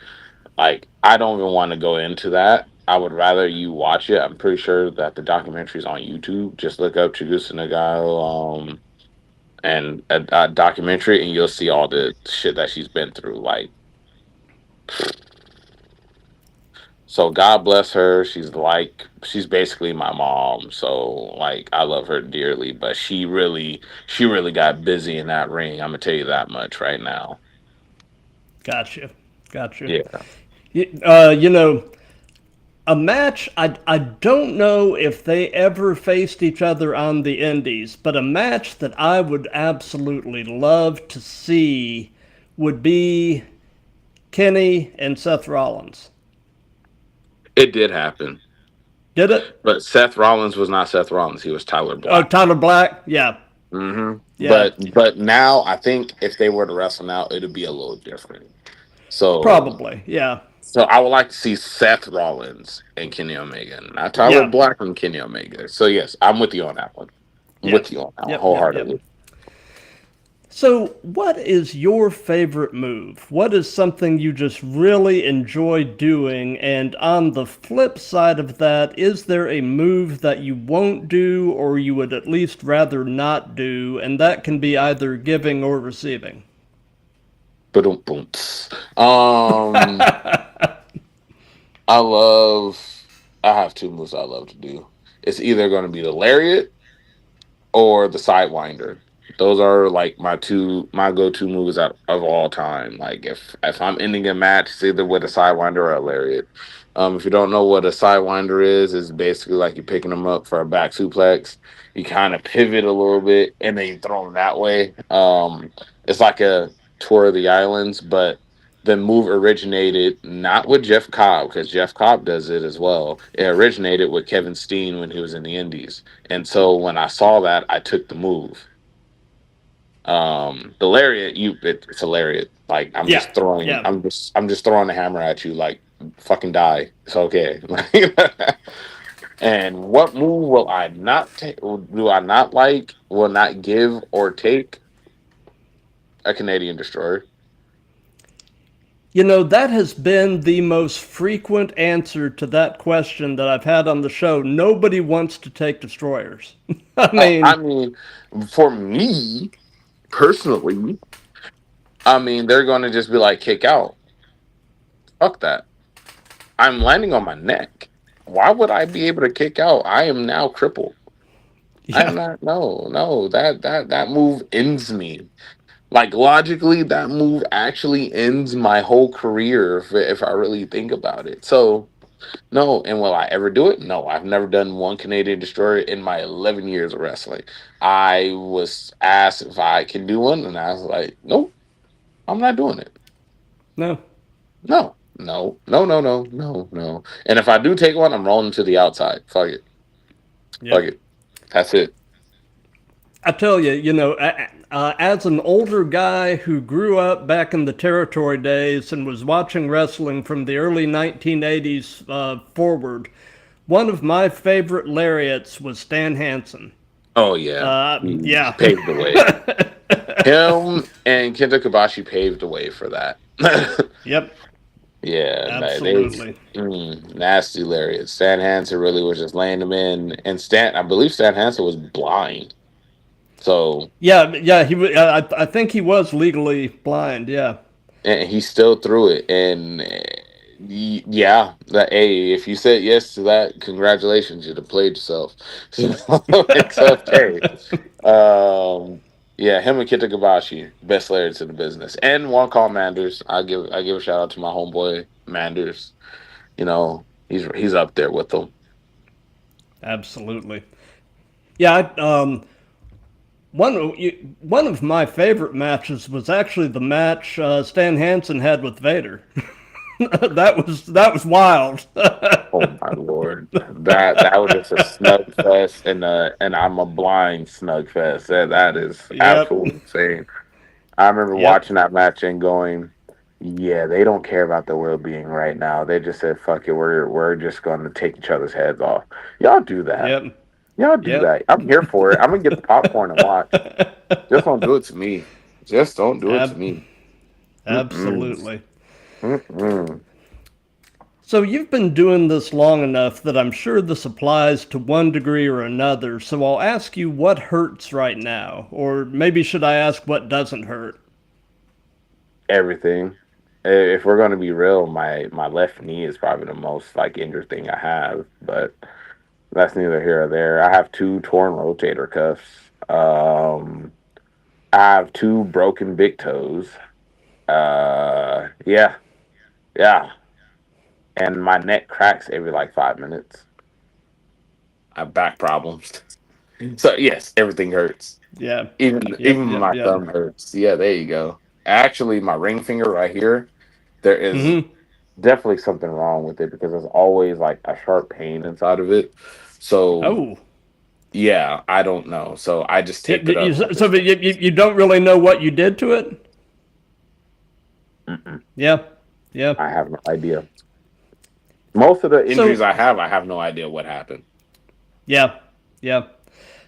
Like, I don't even want to go into that. I would rather you watch it. I'm pretty sure that the documentary is on YouTube. Just look up Chigusa Nagayo and a documentary, and you'll see all the shit that she's been through. Like, so God bless her. She's basically my mom. So like I love her dearly, but she really got busy in that ring. I'm gonna tell you that much right now. Gotcha. Gotcha. Yeah. You know, a match, I don't know if they ever faced each other on the Indies, but a match that I would absolutely love to see would be Kenny and Seth Rollins. It did happen. Did it? But Seth Rollins was not Seth Rollins. He was Tyler Oh, Black. Tyler Black? Yeah. Yeah. But now I think if they were to wrestle now, it'd be a little different. So Probably. Yeah. so I would like to see Seth Rollins and Kenny Omega, not Tyler Yeah. Black and Kenny Omega. So yes, I'm with you on that one. I'm Yep. with you on that one Yep. Yep. Yep. wholeheartedly. So, what is your favorite move? What is something you just really enjoy doing? And on the flip side of that, is there a move that you won't do or you would at least rather not do? And that can be either giving or receiving. Boom, boom. I love. I have two moves I love to do. It's either going to be the lariat or the sidewinder. Those are like my go-to moves of all time. Like if I'm ending a match, it's either with a sidewinder or a lariat. If you don't know what a sidewinder is basically like you're picking them up for a back suplex. You kind of pivot a little bit and then you throw them that way. It's like a tour of the islands, but the move originated not with Jeff Cobb because Jeff Cobb does it as well. It originated with Kevin Steen when he was in the Indies. And so when I saw that, I took the move. The lariat, it's a lariat. Like Yeah. Yeah. I'm just throwing the hammer at you. Like fucking die. It's okay. And what move will I not take? Do I not like? Will not give or take a Canadian destroyer? You know, that has been the most frequent answer to that question that I've had on the show. Nobody wants to take destroyers. I I mean, mean, for me personally, I mean they're going to just be like kick out. Fuck that. I'm landing on my neck. Why would I be able to kick out? I am now crippled. I am yeah. not. No, no. That move ends me. Like logically, that move actually ends my whole career if I really think about it. So no. And will I ever do it? No. I've never done one Canadian Destroyer in my 11 years of wrestling. I was asked if I can do one, and I was like, nope, I'm not doing it. No. No, no, no, no, no, no, no. And if I do take one, I'm rolling to the outside. Fuck it. Fuck Yep. it. That's it. I tell you, as an older guy who grew up back in the territory days and was watching wrestling from the early 1980s forward, one of my favorite lariats was Stan Hansen. Oh yeah, he Yeah. paved the way. Him and Kenta Kobashi paved the way for that. Yep. Yeah, they Absolutely. nasty lariat. Stan Hansen really was just laying them in, and I believe Stan Hansen was blind, so Yeah, yeah. I think he was legally blind. Yeah. and he still threw it. And yeah, that hey, if you said yes to that, congratulations, you'd have played yourself. So it's okay. Um, yeah, him and Kita Gabashi, best lariats in the business, and one call Manders. I give a shout out to my homeboy Manders. He's up there with them. Absolutely. Yeah. One of my favorite matches was actually the match Stan Hansen had with Vader. That was wild. Oh my lord, that was just a snug fest, and I'm a blind snug fest. That is Yep. absolutely insane. I remember Yep. watching that match and going, "Yeah, they don't care about the world being right now. They just said, fuck it, we're just going to take each other's heads off. Y'all do that. Yep. Y'all do Yep. that. I'm here for it. I'm gonna get the popcorn and watch. Just don't do it to me. Just don't do it to Ab- me. Mm-mm. absolutely. Mm-mm. So you've been doing this long enough that I'm sure this applies to one degree or another. So I'll ask you what hurts right now, or maybe should I ask what doesn't hurt? Everything. If we're gonna be real, my left knee is probably the most like injured thing I have, but that's neither here or there. I have two torn rotator cuffs. I have two broken big toes. Yeah, yeah, and my neck cracks every like 5 minutes. I have back problems. So yes, everything hurts. Yeah. Even Yep. Yep. my Yep. thumb hurts. Yeah, there you go. Actually, my ring finger right here, there is Mm-hmm. definitely something wrong with it because there's always like a sharp pain inside of it. So Oh. yeah, I don't know. So I just tape it up. I So just don't. you don't really know what you did to it? Mm-mm. Yeah. Yeah. I have no idea. Most of the injuries So I have no idea what happened. yeah. Yeah.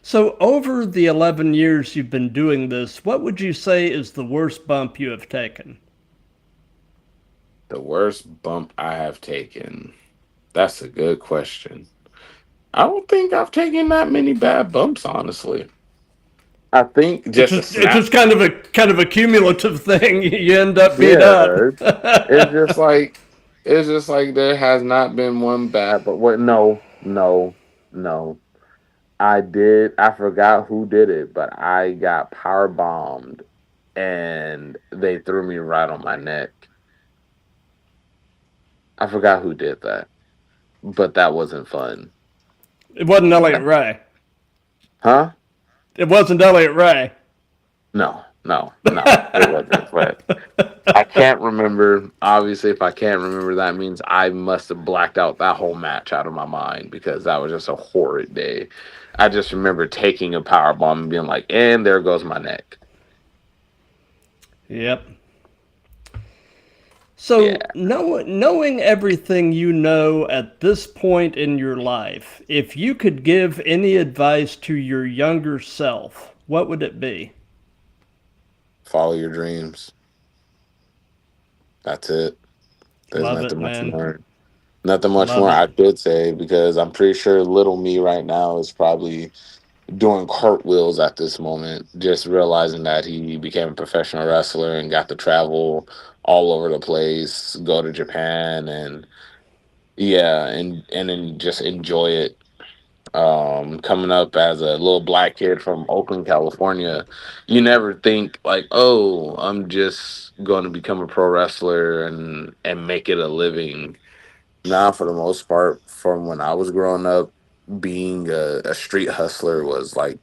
So over the 11 years you've been doing this, what would you say is the worst bump you have taken? The worst bump I have taken. That's a good question. I don't think I've taken that many bad bumps, honestly. I think just a It's snap. just kind of a cumulative thing. You end up beat up. Yeah, it's just like there has not been one bad, but what? No, no, no. I forgot who did it, but I got power bombed, and they threw me right on my neck. I forgot who did that, but that wasn't fun. It wasn't Elliot Ray. Huh? It wasn't Elliot Ray. No, no, no. It wasn't. But I can't remember. Obviously, if I can't remember, that means I must have blacked out that whole match out of my mind because that was just a horrid day. I just remember taking a power bomb and being like, and there goes my neck. Yep. Yeah, So, knowing everything you know at this point in your life, if you could give any advice to your younger self, what would it be? follow your dreams. That's it. There's Love it, nothing much man. more. Nothing much Love more it. I could say because I'm pretty sure little me right now is probably doing cartwheels at this moment, just realizing that he became a professional wrestler and got to travel all over the place, go to Japan and yeah, and then just enjoy it. Coming up as a little black kid from Oakland, California, you never think like, oh, I'm just going to become a pro wrestler and make it a living. Nah, for the most part, from when I was growing up, being a street hustler was like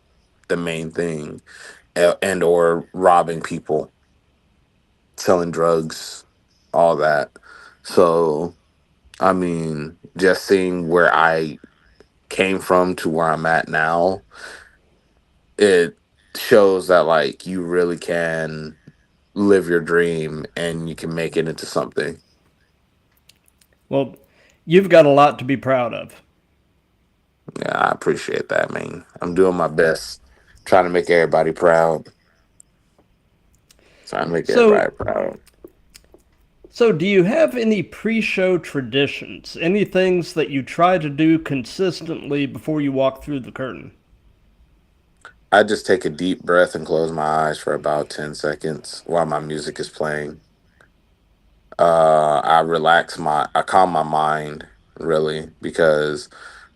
the main thing, and or robbing people, selling drugs, all that. So, I mean, just seeing where I came from to where I'm at now, it shows that like you really can live your dream and you can make it into something. Well, you've got a lot to be proud of. Yeah, I appreciate that, man. I'm doing my best, trying to make everybody proud. Trying to make everybody So, proud. so do you have any pre-show traditions? Any things that you try to do consistently before you walk through the curtain? I just take a deep breath and close my eyes for about 10 seconds while my music is playing. I calm my mind really because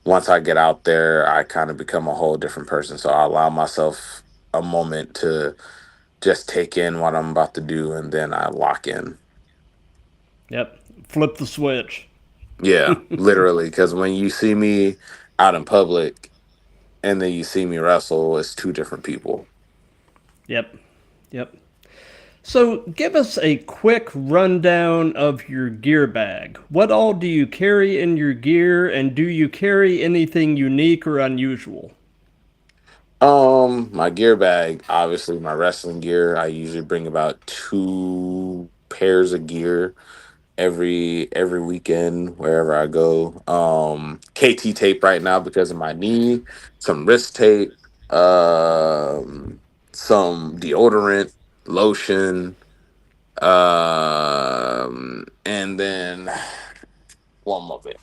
once I get out there, I kind of become a whole different person. So I allow myself a moment to just take in what I'm about to do and then I lock in. Yep. Flip the switch. Yeah, literally. Because when you see me out in public and then you see me wrestle, it's two different people. Yep. Yep. So, give us a quick rundown of your gear bag. What all do you carry in your gear, and do you carry anything unique or unusual? My gear bag, obviously my wrestling gear. I usually bring about two pairs of gear every weekend wherever I go. KT tape right now because of my knee, some wrist tape, some deodorant, lotion, and then one moment.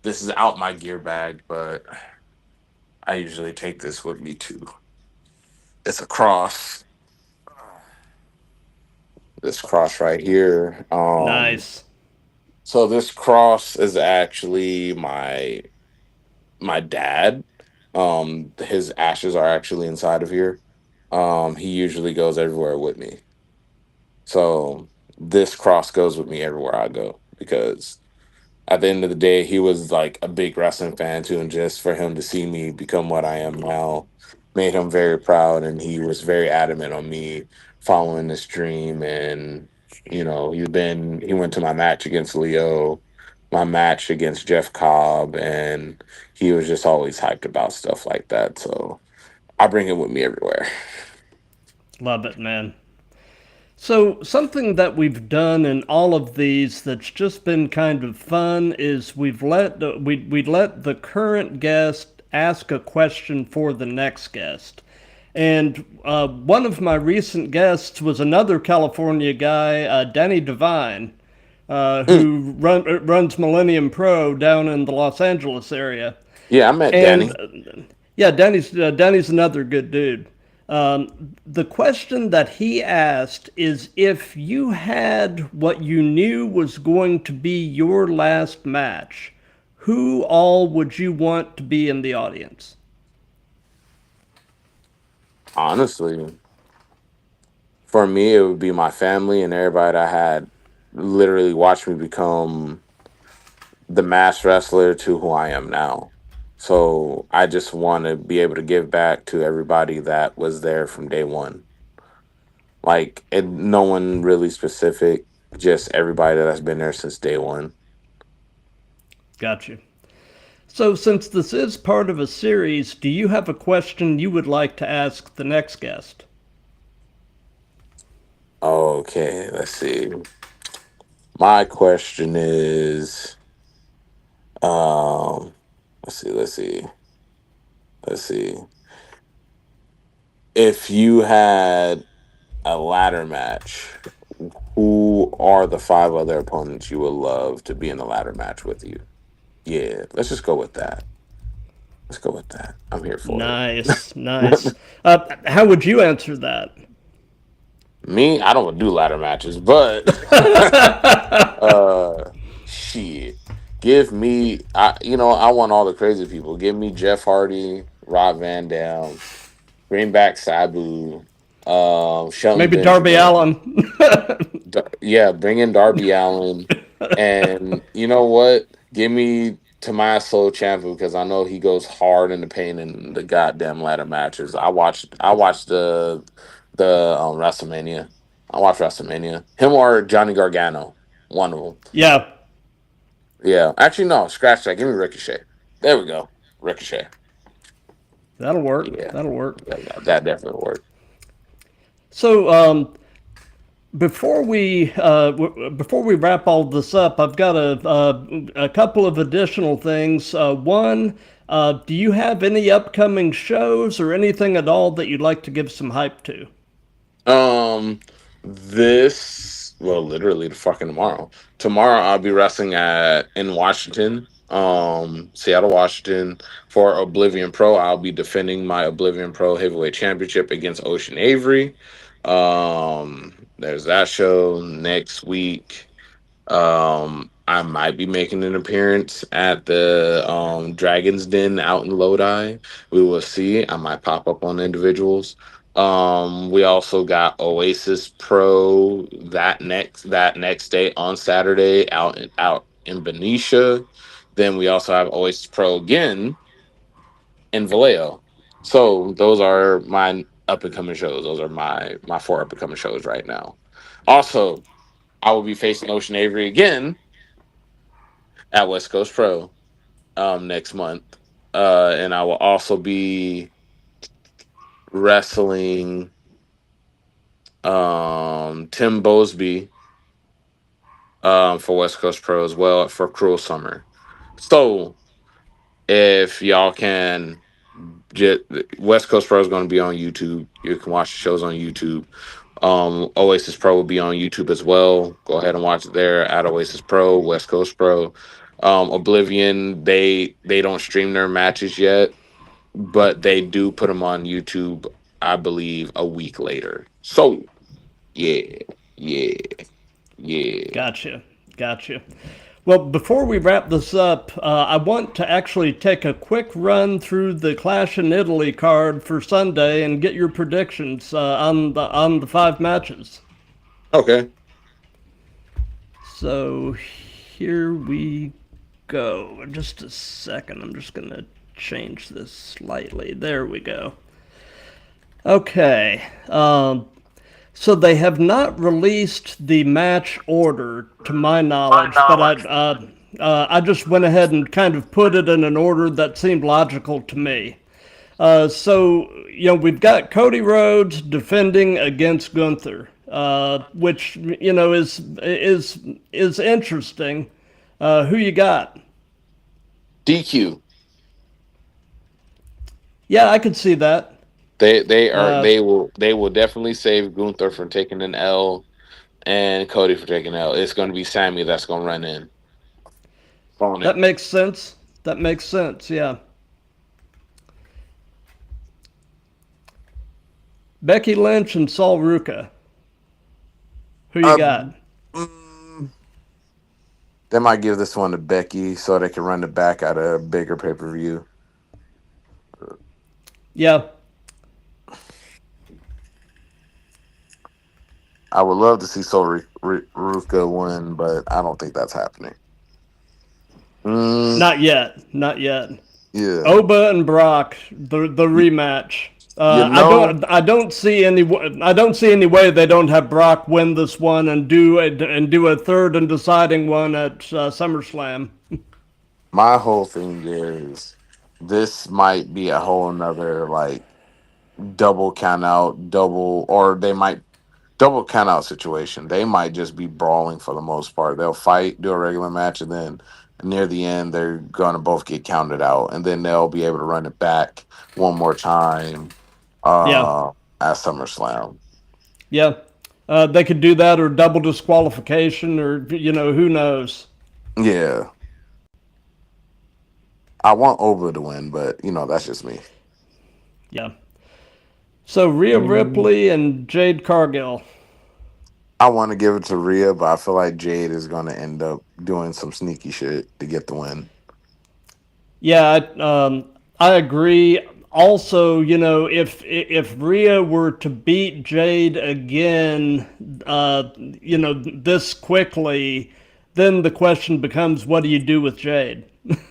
This is out my gear bag, but I usually take this with me too. It's a cross. This cross right here. Nice. So this cross is actually my dad. His ashes are actually inside of here. He usually goes everywhere with me. So this cross goes with me everywhere I go because at the end of the day, he was like a big wrestling fan too, and just for him to see me become what I am now made him very proud, and he was very adamant on me following this dream. And he went to my match against Leo, my match against Jeff Cobb, and he was just always hyped about stuff like that. So I bring it with me everywhere. Love it, man. So, something that we've done in all of these that's just been kind of fun is we let the current guest ask a question for the next guest. And one of my recent guests was another California guy, Danny Devine, Mm. runs Millennium Pro down in the Los Angeles area. Yeah, I met And Danny. yeah, Danny's another good dude. The question that he asked is if you had what you knew was going to be your last match, who all would you want to be in the audience? Honestly, for me, it would be my family and everybody that had literally watched me become the mass wrestler to who I am now. So I just want to be able to give back to everybody that was there from day one. Like, no one really specific, just everybody that has been there since day one. Gotcha. So, since this is part of a series, do you have a question you would like to ask the next guest? Okay, let's see. My question is, um, let's see, let's see. If you had a ladder match, who are the five other opponents you would love to be in a ladder match with you? Yeah, let's just go with that. Let's go with that. I'm here for it. Nice, nice. How would you answer that? Me, I don't do ladder matches, but uh shit. Give me I want all the crazy people. Give me Jeff Hardy, Rob Van Dam, bring back Sabu, Shelton Maybe Darby Benjamin. Allen. Yeah, bring in Darby Allen, and you know what? Give me Tommaso Ciampa because I know he goes hard in the paint in the goddamn ladder matches. I watched the WrestleMania. I watched WrestleMania. Him or Johnny Gargano, one of them. Yeah, Yeah, actually no, scratch that. Give me Ricochet. There we go, Ricochet. that'll work. Yeah, That'll work. that definitely worked. So, Before we wrap all this up, I've got a couple of additional things. One, do you have any upcoming shows or anything at all that you'd like to give some hype to? Um, this well, literally the fucking tomorrow. Tomorrow I'll be wrestling at in Washington, Seattle, Washington for Oblivion Pro. I'll be defending my Oblivion Pro Heavyweight Championship against Ocean Avery. There's that show next week. I might be making an appearance at the Dragon's Den out in Lodi. We will see. I might pop up on individuals. We also got Oasis Pro that next day on Saturday out in Benicia. Then we also have Oasis Pro again in Vallejo. So those are my up and coming shows. Those are my four up and coming shows right now. Also, I will be facing Ocean Avery again at West Coast Pro next month. And I will also be wrestling Tim Bosby for West Coast Pro as well for Cruel Summer. So if y'all can get West Coast Pro is going to be on YouTube. You can watch the shows on YouTube. Oasis Pro will be on YouTube as well. Go ahead and watch it there at Oasis Pro, West Coast Pro. Oblivion, they don't stream their matches yet, but they do put them on YouTube, I believe, a week later. So yeah, yeah, yeah. Gotcha. Gotcha. Well, before we wrap this up, I want to actually take a quick run through the Clash in Italy card for Sunday and get your predictions on the five matches. Okay. So here we go. Just a second. I'm just gonna change this slightly. There we go. Okay. So they have not released the match order, to my knowledge, but I just went ahead and kind of put it in an order that seemed logical to me. So we've got Cody Rhodes defending against Gunther, which is interesting. Who you got? DQ. Yeah, I could see that. Uh, They will definitely save Gunther from taking an L and Cody for taking an L. It's going to be Sammy that's going to run in on that it. makes sense. That makes sense. Yeah. Becky Lynch and Saul Ruka. Who you got? Um, mm, they might give this one to Becky so they can run it back at a bigger pay per view. Yeah. I would love to see Ruka win, but I don't think that's happening. Mm, Not yet. Not yet. yeah, Oba and Brock, the rematch. you know, I don't see any way they don't have Brock win this one and do a third and deciding one at SummerSlam. my whole thing is this might be a whole nother like double count out, double, or they might double count out situation. They might just be brawling for the most part. They'll fight, do a regular match, and then near the end, they're going to both get counted out. And then they'll be able to run it back one more time Yeah, at SummerSlam. yeah. They could do that or double disqualification or who knows. Yeah. I want Over to win, but, that's just me. Yeah. So Rhea Mm. Ripley and Jade Cargill. I want to give it to Rhea, but I feel like Jade is going to end up doing some sneaky shit to get the win. Yeah, I agree. Also, if Rhea were to beat Jade again, this quickly, then the question becomes, what do you do with Jade?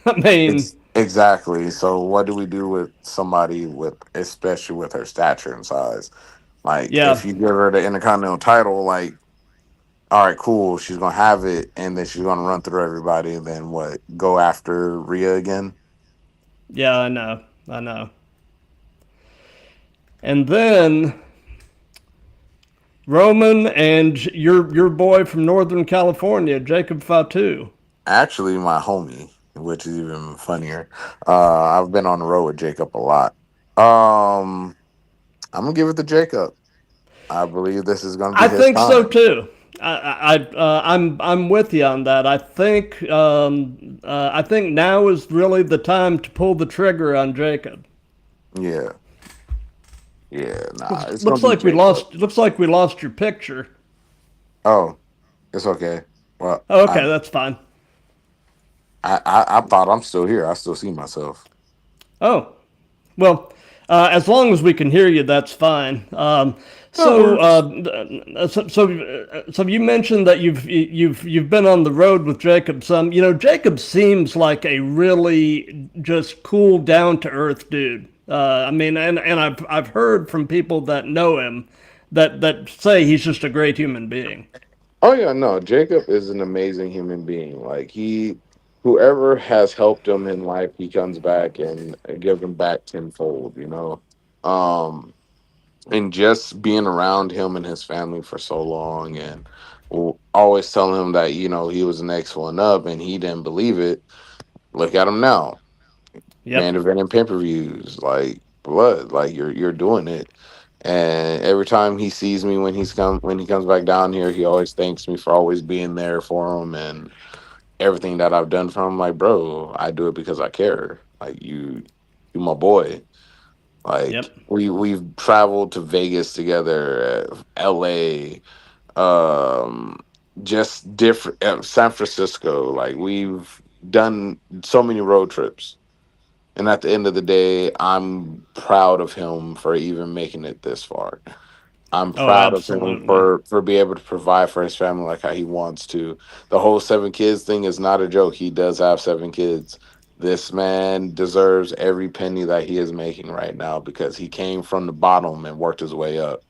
I mean, Exactly. So what do we do with somebody with, especially with her stature and size? Like, if yeah, you give her the Intercontinental title, like, all right, cool, she's gonna have it, and then she's gonna run through everybody, and then what? Go after Rhea again? yeah, I know. And then Roman and your boy from Northern California, Jacob Fatu. Actually, my homie, which is even funnier. I've been on the road with Jacob a lot. Um, I'm gonna give it to Jacob. I believe this is gonna be I his think so time. too. I'm with you on that. I think now is really the time to pull the trigger on Jacob. Yeah, yeah. Nah, it's gonna Looks be like we Jacob. lost. Looks like we lost your picture. Oh, it's okay. Well, Oh, okay, that's fine. I thought I'm still here. I still see myself. Oh, well, as long as we can hear you, that's fine. That So, works. so you mentioned that you've been on the road with Jacob some. You know, Jacob seems like a really just cool, down to earth dude. I mean, and I've heard from people that know him that say he's just a great human being. Oh yeah, no. Jacob is an amazing human being. Like whoever has helped him in life, he comes back and give him back tenfold. Um, and just being around him and his family for so long, and always telling him that he was the next one up, and he didn't believe it. Look at him now, main Yep, event and pay per views, like blood, like you're doing it. And every time he sees me when he comes back down here, he always thanks me for always being there for him and everything that I've done for him. Like, bro, I do it because I care. Like you my boy. Like yep. we've traveled to Vegas together, L.A., um, just different San Francisco. Like we've done so many road trips. And at the end of the day, I'm proud of him for even making it this far. I'm Oh, proud of him absolutely. for being able to provide for his family like how he wants to. The whole 7 kids thing is not a joke. He does have 7 kids. This man deserves every penny that he is making right now because he came from the bottom and worked his way up.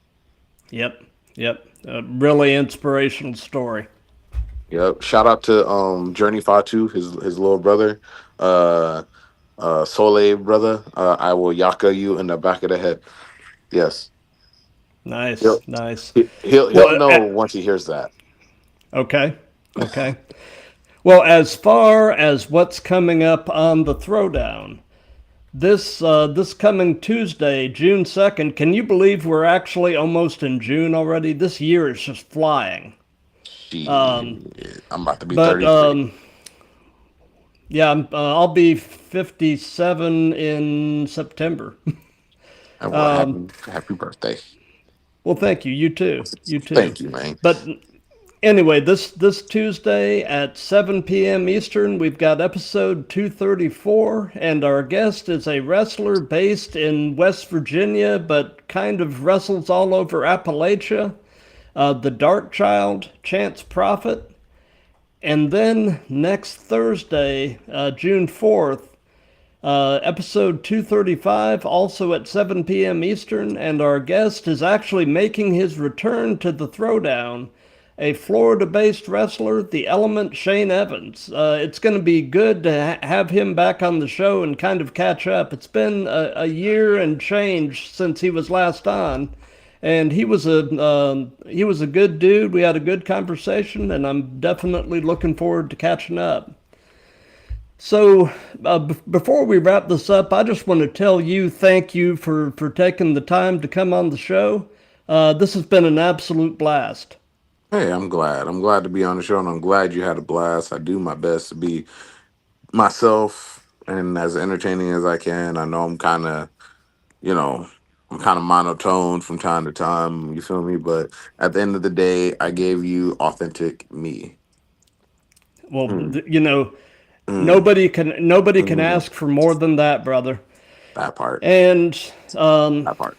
Yep, yep. A really inspirational story. Yep. Shout out to Journey Fatu, his little brother. Uh Soleil brother. I will yaka you in the back of the head. Yes. Nice, He'll nice. he'll Well, know once he hears that. okay, okay. Well, as far as what's coming up on the Throwdown, this coming Tuesday, June 2nd. Can you believe we're actually almost in June already? This year is just flying. Shit, I'm about to be But 33. yeah, I'll be 57 in September. And well, happy birthday. Well, thank you. You too. You too. Thank you, man. But anyway, this Tuesday at 7 p.m. Eastern, we've got episode 234, and our guest is a wrestler based in West Virginia, but kind of wrestles all over Appalachia, the Dark Child, Chance Prophet. And then next Thursday, June 4th, episode 235, also at 7 p.m. Eastern, and our guest is actually making his return to the Throwdown, a Florida-based wrestler, the Element Shane Evans. It's going to be good to have him back on the show and kind of catch up. It's been a year and change since he was last on, and he was a good dude. We had a good conversation, and I'm definitely looking forward to catching up. So, before we wrap this up, I just want to tell you thank you for taking the time to come on the show. This has been an absolute blast. Hey, I'm glad. I'm glad to be on the show, and I'm glad you had a blast. I do my best to be myself and as entertaining as I can. I know you know, I'm kind of monotone from time to time. You feel me? But at the end of the day, I gave you authentic me. Well, Mm, you know, mm, nobody can mm. ask for more than that, brother. That part. And That part.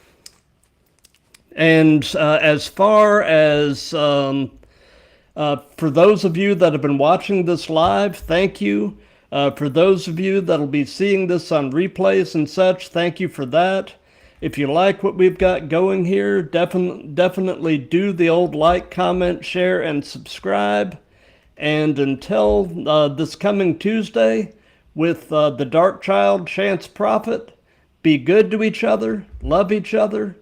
as far as for those of you that have been watching this live, thank you. For those of you that'll be seeing this on replays and such, thank you for that. If you like what we've got going here, definitely do the old like, comment, share, and subscribe. And until this coming Tuesday with the Dark Child Chance Prophet, be good to each other, love each other,